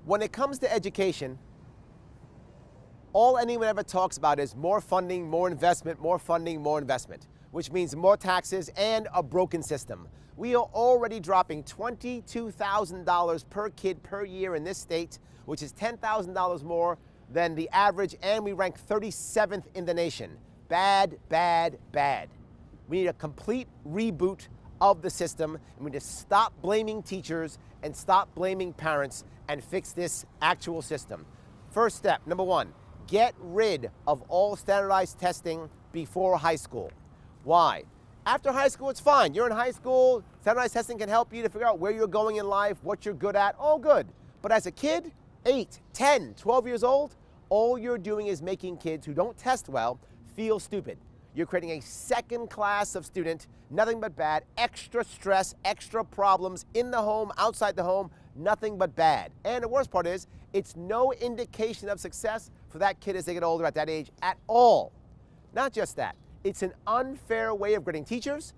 When it comes to education, all anyone ever talks about is more funding, more investment, more funding, more investment, which means more taxes and a broken system. We are already dropping $22,000 per kid per year in this state, which is $10,000 more than the average, and we rank 37th in the nation. Bad, bad, bad. We need a complete reboot of the system, and we need to stop blaming teachers and stop blaming parents and fix this actual system. First step, number one, get rid of all standardized testing before high school. Why? After high school, it's fine. You're in high school, standardized testing can help you to figure out where you're going in life, what you're good at, all good. But as a kid, 8, 10, 12 years old, all you're doing is making kids who don't test well feel stupid. You're creating a second class of student, nothing but bad, extra stress, extra problems in the home, outside the home, nothing but bad. And the worst part is, it's no indication of success for that kid as they get older at that age at all. Not just that, it's an unfair way of grading teachers,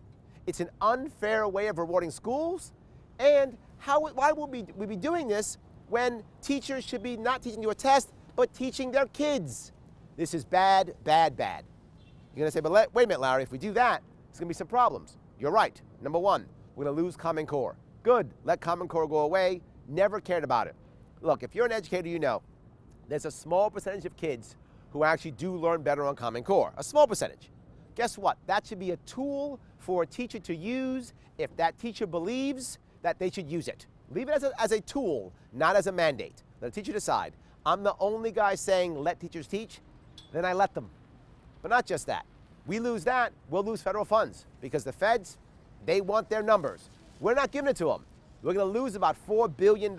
it's an unfair way of rewarding schools, and why would we be doing this when teachers should be not teaching you a test, but teaching their kids? This is bad, bad, bad. You're gonna say, but wait a minute, Larry, if we do that, there's gonna be some problems. You're right. Number one, we're gonna lose Common Core. Good, let Common Core go away, never cared about it. Look, if you're an educator, you know, there's a small percentage of kids who actually do learn better on Common Core, a small percentage. Guess what? That should be a tool for a teacher to use if that teacher believes that they should use it. Leave it as a tool, not as a mandate. Let a teacher decide. I'm the only guy saying let teachers teach, then I let them. But not just that. We lose that, we'll lose federal funds because the feds, they want their numbers. We're not giving it to them. We're going to lose about $4 billion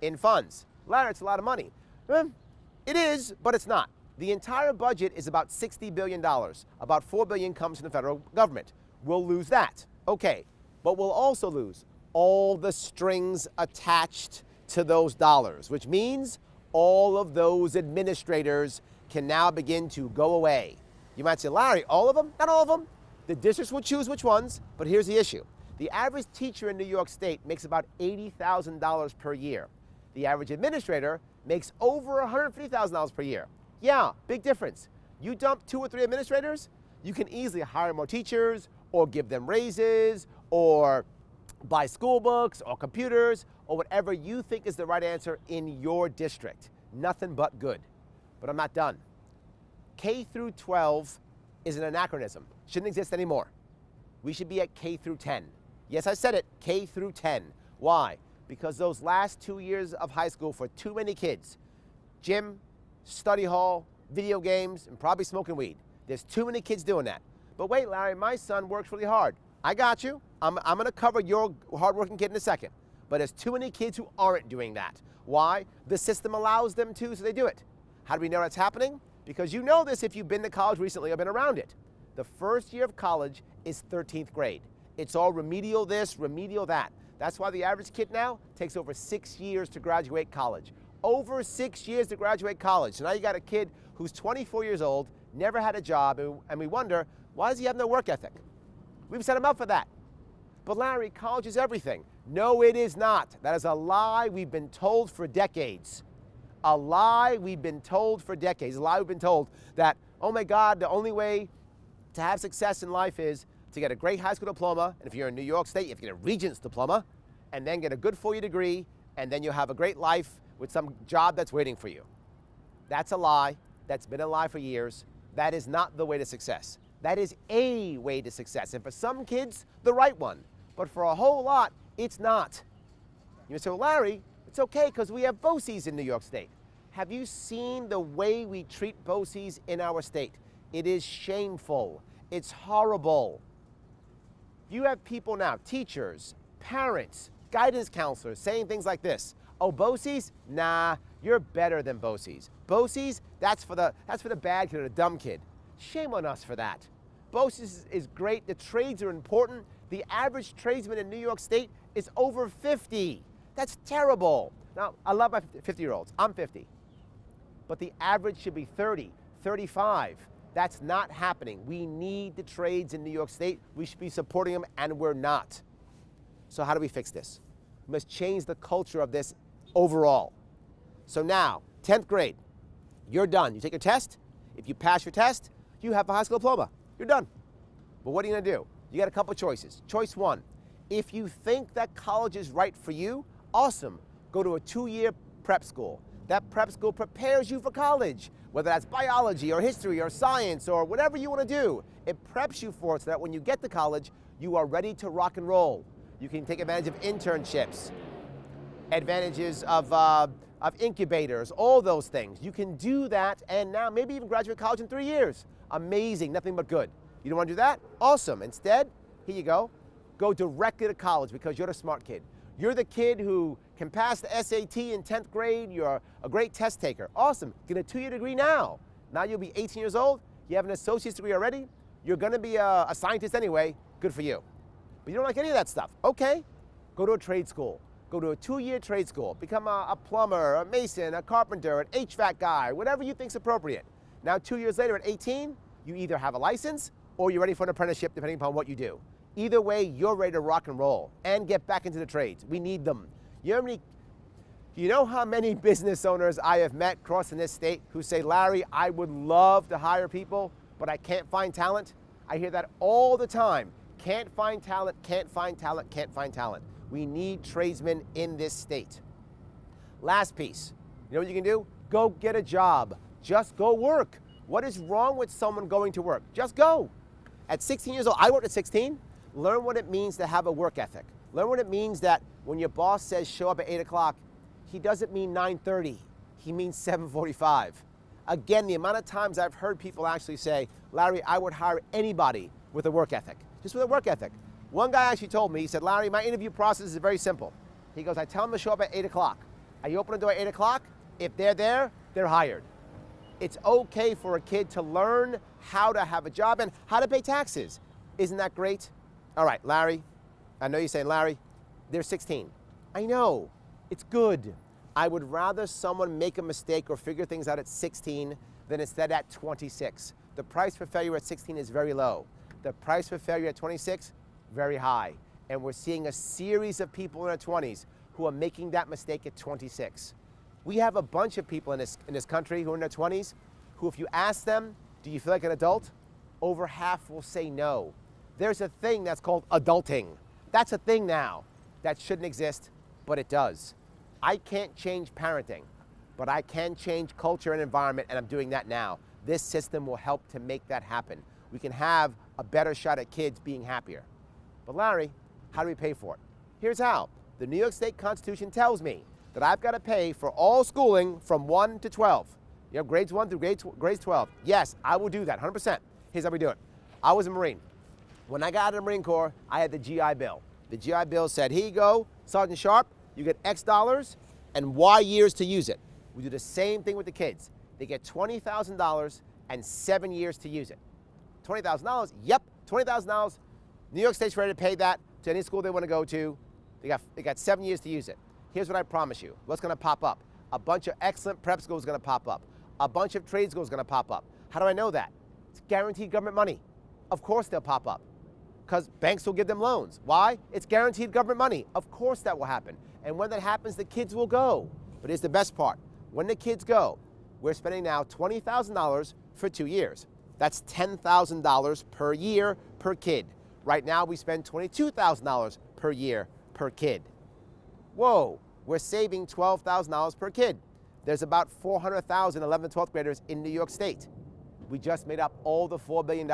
in funds. Larry, it's a lot of money. It is, but it's not. The entire budget is about $60 billion. About $4 billion comes from the federal government. We'll lose that. Okay, but we'll also lose all the strings attached to those dollars, which means all of those administrators can now begin to go away. You might say, Larry, all of them? Not all of them. The districts will choose which ones, but here's the issue. The average teacher in New York State makes about $80,000 per year. The average administrator makes over $150,000 per year. Yeah, big difference. You dump 2 or 3 administrators, you can easily hire more teachers or give them raises or buy school books or computers or whatever you think is the right answer in your district. Nothing but good. But I'm not done. K through 12 is an anachronism. Shouldn't exist anymore. We should be at K through 10. Yes, I said it, K through 10. Why? Because those last 2 years of high school for too many kids, gym, study hall, video games, and probably smoking weed. There's too many kids doing that. But wait, Larry, my son works really hard. I got you. I'm going to cover your hardworking kid in a second. But there's too many kids who aren't doing that. Why? The system allows them to, so they do it. How do we know that's happening? Because you know this if you've been to college recently or been around it. The first year of college is 13th grade. It's all remedial this, remedial that. That's why the average kid now takes over 6 years to graduate college. Over 6 years to graduate college. So now you got a kid who's 24 years old, never had a job, and we wonder, why does he have no work ethic? We've set him up for that. But Larry, college is everything. No, it is not. That is a lie we've been told for decades. A lie we've been told for decades. A lie we've been told that, oh my God, the only way to have success in life is to get a great high school diploma, and if you're in New York State, you have to get a Regents diploma, and then get a good 4-year degree, and then you'll have a great life with some job that's waiting for you. That's a lie. That's been a lie for years. That is not the way to success. That is a way to success, and for some kids, the right one. But for a whole lot, it's not. You say, well, Larry, it's okay because we have BOCES in New York State. Have you seen the way we treat BOCES in our state? It is shameful. It's horrible. You have people now, teachers, parents, guidance counselors saying things like this. Oh, BOCES? Nah, you're better than BOCES. BOCES, that's for the bad kid or the dumb kid. Shame on us for that. BOCES is great. The trades are important. The average tradesman in New York State is over 50. That's terrible. Now, I love my 50-year-olds. I'm 50. But the average should be 30, 35. That's not happening. We need the trades in New York State. We should be supporting them, and we're not. So how do we fix this? We must change the culture of this overall. So now, 10th grade, you're done. You take your test. If you pass your test, you have a high school diploma. You're done. But what are you going to do? You got a couple choices. Choice one, if you think that college is right for you, awesome. Go to a 2-year prep school. That prep school prepares you for college, whether that's biology or history or science or whatever you want to do. It preps you for it so that when you get to college, you are ready to rock and roll. You can take advantage of internships, advantages of incubators, all those things. You can do that and now maybe even graduate college in 3 years. Amazing, nothing but good. You don't want to do that? Awesome. Instead, here you go. Go directly to college because you're the smart kid. You're the kid who can pass the SAT in 10th grade. You're a great test taker. Awesome. Get a 2-year degree now. Now you'll be 18 years old. You have an associate's degree already. You're going to be a scientist anyway. Good for you. But you don't like any of that stuff. Okay. Go to a trade school. Go to a 2-year trade school. Become a plumber, a mason, a carpenter, an HVAC guy, whatever you think's appropriate. Now 2 years later at 18, you either have a license or you're ready for an apprenticeship depending upon what you do. Either way, you're ready to rock and roll and get back into the trades. We need them. You know how many business owners I have met crossing this state who say, Larry, I would love to hire people, but I can't find talent? I hear that all the time. Can't find talent, can't find talent, can't find talent. We need tradesmen in this state. Last piece. You know what you can do? Go get a job. Just go work. What is wrong with someone going to work? Just go. At 16 years old, I worked at 16. Learn what it means to have a work ethic. Learn what it means that when your boss says show up at 8 o'clock, he doesn't mean 9:30. He means 7:45. Again, the amount of times I've heard people actually say, Larry, I would hire anybody with a work ethic. Just with a work ethic. One guy actually told me, he said, Larry, my interview process is very simple. He goes, I tell them to show up at 8 o'clock. I open the door at 8 o'clock. If they're there, they're hired. It's okay for a kid to learn how to have a job and how to pay taxes. Isn't that great? All right, Larry, I know you're saying, Larry, they're 16. I know, it's good. I would rather someone make a mistake or figure things out at 16 than instead at 26. The price for failure at 16 is very low. The price for failure at 26, very high. And we're seeing a series of people in their 20s who are making that mistake at 26. We have a bunch of people in this country who are in their 20s who, if you ask them, do you feel like an adult? Over half will say no. There's a thing that's called adulting. That's a thing now. That shouldn't exist, but it does. I can't change parenting, but I can change culture and environment, and I'm doing that now. This system will help to make that happen. We can have a better shot at kids being happier. But Larry, how do we pay for it? Here's how. The New York State Constitution tells me that I've got to pay for all schooling from 1 to 12. You have grades 1 through grades 12. Yes, I will do that, 100%. Here's how we do it. I was a Marine. When I got out of the Marine Corps, I had the GI Bill. The GI Bill said, here you go, Sergeant Sharpe, you get X dollars and Y years to use it. We do the same thing with the kids. They get $20,000 and 7 years to use it. $20,000? Yep, $20,000. New York State's ready to pay that to any school they want to go to. They got 7 years to use it. Here's what I promise you. What's going to pop up? A bunch of excellent prep schools is going to pop up. A bunch of trade schools is going to pop up. How do I know that? It's guaranteed government money. Of course they'll pop up because banks will give them loans. Why? It's guaranteed government money. Of course that will happen. And when that happens, the kids will go. But here's the best part. When the kids go, we're spending now $20,000 for 2 years. That's $10,000 per year per kid. Right now we spend $22,000 per year per kid. Whoa, we're saving $12,000 per kid. There's about 400,000 11th and 12th graders in New York State. We just made up all the $4 billion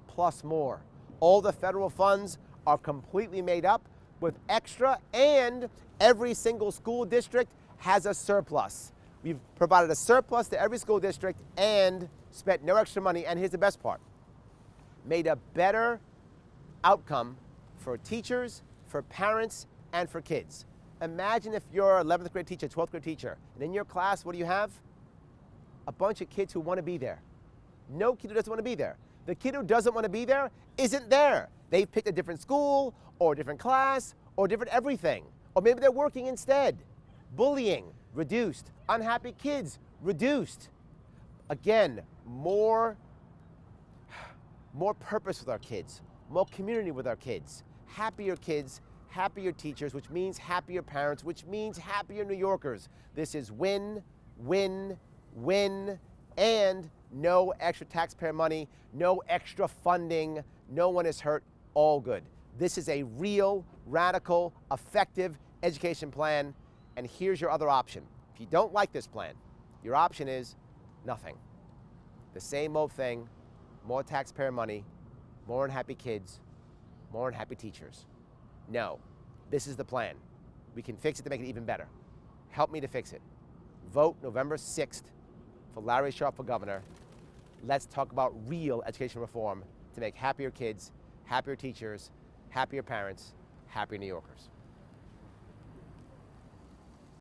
plus more. All the federal funds are completely made up with extra, and every single school district has a surplus. We've provided a surplus to every school district and spent no extra money, and here's the best part. Made a better outcome for teachers, for parents, and for kids. Imagine if you're an 11th grade teacher, 12th grade teacher, and in your class, what do you have? A bunch of kids who want to be there. No kid who doesn't want to be there. The kid who doesn't want to be there isn't there. They've picked a different school, or a different class, or different everything. Or maybe they're working instead. Bullying, reduced. Unhappy kids, reduced. Again, more purpose with our kids, more community with our kids, happier kids happier teachers, which means happier parents, which means happier New Yorkers. This is win, win, win, and no extra taxpayer money, no extra funding, no one is hurt, all good. This is a real, radical, effective education plan, and here's your other option. If you don't like this plan, your option is nothing. The same old thing, more taxpayer money, more unhappy kids, more unhappy teachers. No, this is the plan. We can fix it to make it even better. Help me to fix it. Vote November 6th for Larry Sharpe for governor. Let's talk about real education reform to make happier kids, happier teachers, happier parents, happier New Yorkers.